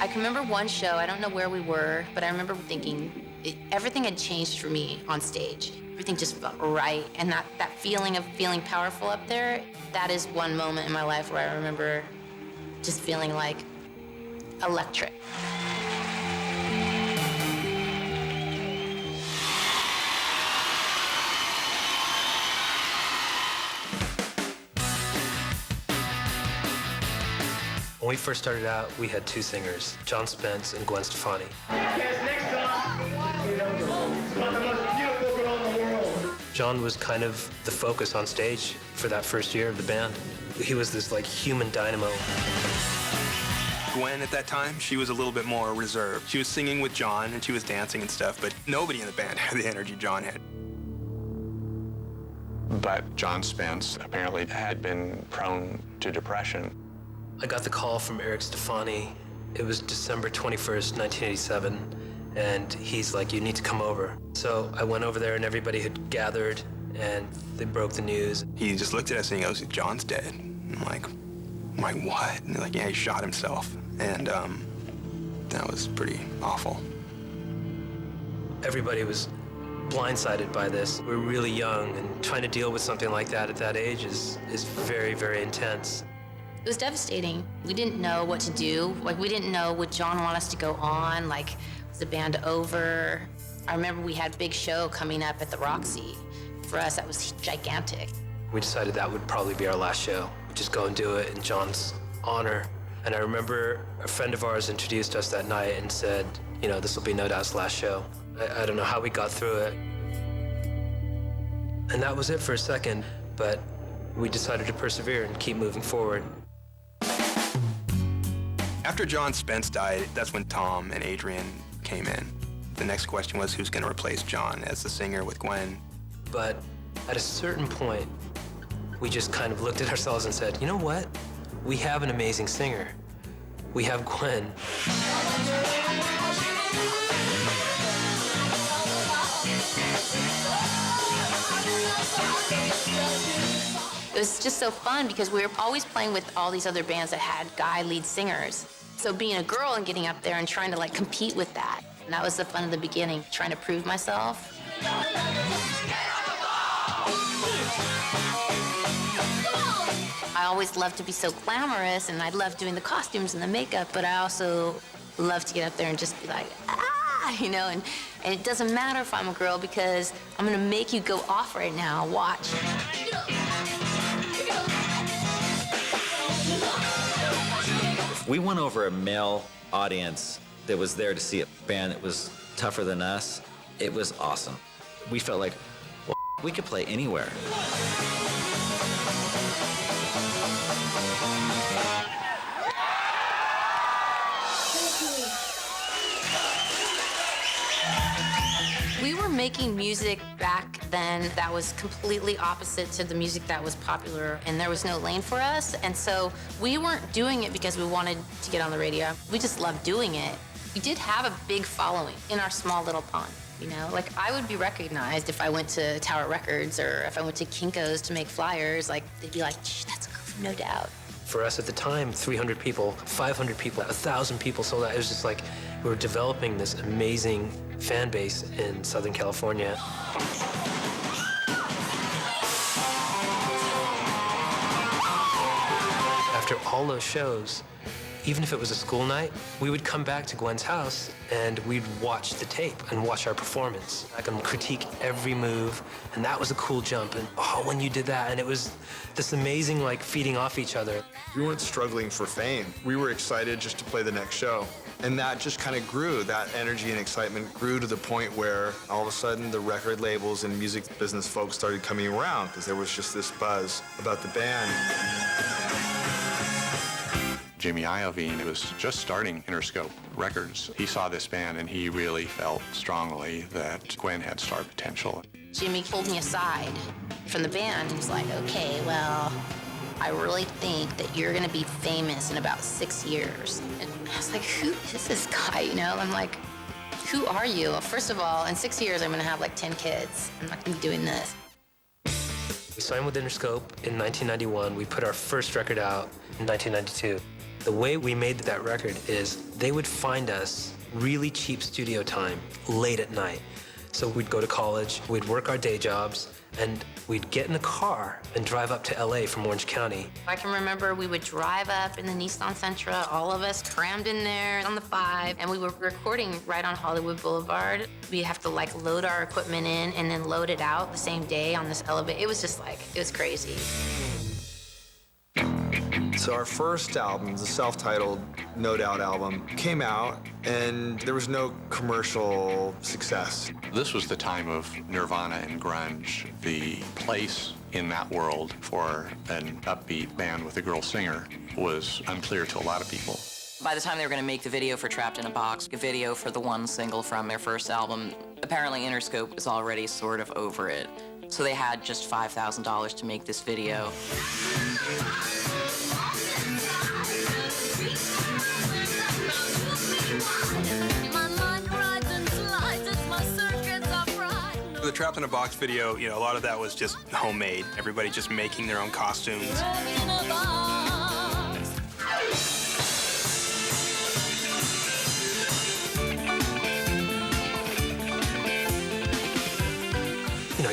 I can remember one show, I don't know where we were, but I remember thinking everything had changed for me on stage. Everything just felt right, and that feeling of feeling powerful up there, that is one moment in my life where I remember just feeling like electric. When we first started out, we had two singers, John Spence and Gwen Stefani. Next song, it's about the most beautiful girl in the world. John was kind of the focus on stage for that first year of the band. He was this like human dynamo. Gwen, at that time, she was a little bit more reserved. She was singing with John and she was dancing and stuff, but nobody in the band had the energy John had. But John Spence apparently had been prone to depression. I got the call from Eric Stefani. It was December 21st, 1987, and he's like, you need to come over. So I went over there and everybody had gathered and they broke the news. He just looked at us and he goes, John's dead. I'm like, what? And they're like, yeah, he shot himself. And that was pretty awful. Everybody was blindsided by this. We're really young, and trying to deal with something like that at that age is very, very intense. It was devastating. We didn't know what to do. Like, we didn't know, would John want us to go on? Like, was the band over? I remember we had a big show coming up at the Roxy. For us, that was gigantic. We decided that would probably be our last show. We'd just go and do it in John's honor. And I remember a friend of ours introduced us that night and said, you know, this will be No Doubt's last show. I don't know how we got through it. And that was it for a second, but we decided to persevere and keep moving forward. After John Spence died, that's when Tom and Adrian came in. The next question was who's gonna replace John as the singer with Gwen. But at a certain point, we just kind of looked at ourselves and said, you know what? We have an amazing singer. We have Gwen. It was just so fun because we were always playing with all these other bands that had guy lead singers. So being a girl and getting up there and trying to like compete with that, and that was the fun of the beginning, trying to prove myself. I always loved to be so glamorous, and I loved doing the costumes and the makeup, but I also love to get up there and just be like, ah, you know, and it doesn't matter if I'm a girl because I'm gonna make you go off right now, watch. We won over a male audience that was there to see a band that was tougher than us. It was awesome. We felt like, well, we could play anywhere. We were making music back then that was completely opposite to the music that was popular, and there was no lane for us. And so we weren't doing it because we wanted to get on the radio. We just loved doing it. We did have a big following in our small little pond, you know? Like, I would be recognized if I went to Tower Records or if I went to Kinko's to make flyers. Like, they'd be like, shh, that's girl from No Doubt. For us at the time, 300 people, 500 people, 1,000 people sold out. It was just like we were developing this amazing fan base in Southern California. After all those shows, even if it was a school night, we would come back to Gwen's house and we'd watch the tape and watch our performance. I can critique every move, and that was a cool jump, and oh, when you did that, and it was this amazing, like, feeding off each other. We weren't struggling for fame. We were excited just to play the next show. And that just kind of grew. That energy and excitement grew to the point where all of a sudden the record labels and music business folks started coming around because there was just this buzz about the band. Jimmy Iovine was just starting Interscope Records. He saw this band and he really felt strongly that Gwen had star potential. Jimmy pulled me aside from the band and was like, okay, well, I really think that you're gonna be famous in about 6 years. And I was like, who is this guy, you know? I'm like, who are you? Well, first of all, in 6 years, I'm gonna have like 10 kids. I'm not gonna be doing this. We signed with Interscope in 1991. We put our first record out in 1992. The way we made that record is they would find us really cheap studio time late at night. So we'd go to college, we'd work our day jobs, and we'd get in a car and drive up to LA from Orange County. I can remember we would drive up in the Nissan Sentra, all of us crammed in there on the 5, and we were recording right on Hollywood Boulevard. We'd have to like load our equipment in and then load it out the same day on this elevator. It was just like, it was crazy. So our first album, the self-titled No Doubt album, came out, and there was no commercial success. This was the time of Nirvana and grunge. The place in that world for an upbeat band with a girl singer was unclear to a lot of people. By the time they were going to make the video for Trapped in a Box, a video for the one single from their first album, apparently Interscope was already sort of over it. So they had just $5,000 to make this video. The Trapped in a Box video, a lot of that was just homemade. Everybody just making their own costumes.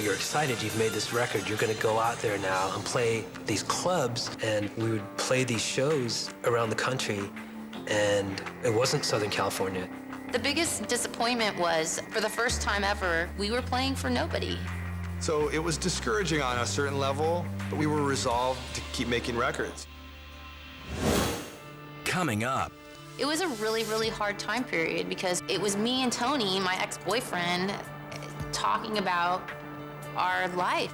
You're excited, you've made this record, you're gonna go out there now and play these clubs, and we would play these shows around the country, and it wasn't Southern California. The biggest disappointment was, for the first time ever, we were playing for nobody. So it was discouraging on a certain level, but we were resolved to keep making records. Coming up. It was a really, really hard time period because it was me and Tony, my ex-boyfriend, talking about our life.